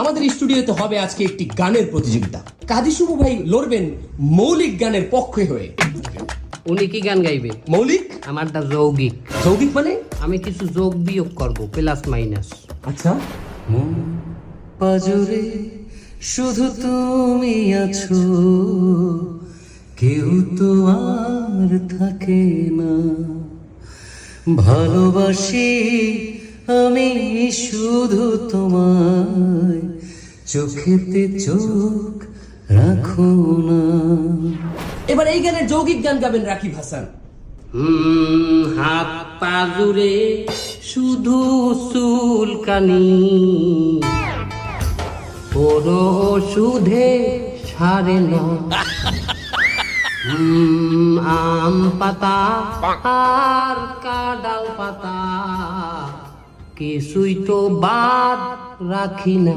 আমাদের স্টুডিওতে হবে আজকে একটি গানের প্রতিযোগিতা। কাজী শুভ ভাই লড়বেন মৌলিক গানের পক্ষে হয়ে। উনি কি গান গাইবে? মৌলিক? আমারটা যৌগিক। যৌগিক মানে? আমি কিছু যোগ বিয়োগ করব, প্লাস মাইনাস। আচ্ছা। পাজরে শুধু তুমি আছো, কেউ তো আর থাকে না। ভালোবাসি আমি শুধু তোমায়, চোখেতে চোখ রাখো না। এবার এই গানের যৌগিক গান গাবেন রাকিব হাসান। হাত পা জুড়ে শুধু চুলকানি, কোনো ওষুধে সারে না। আম পাতা আর কাঁঠাল পাতা কিছুই তো বাদ রাখি না।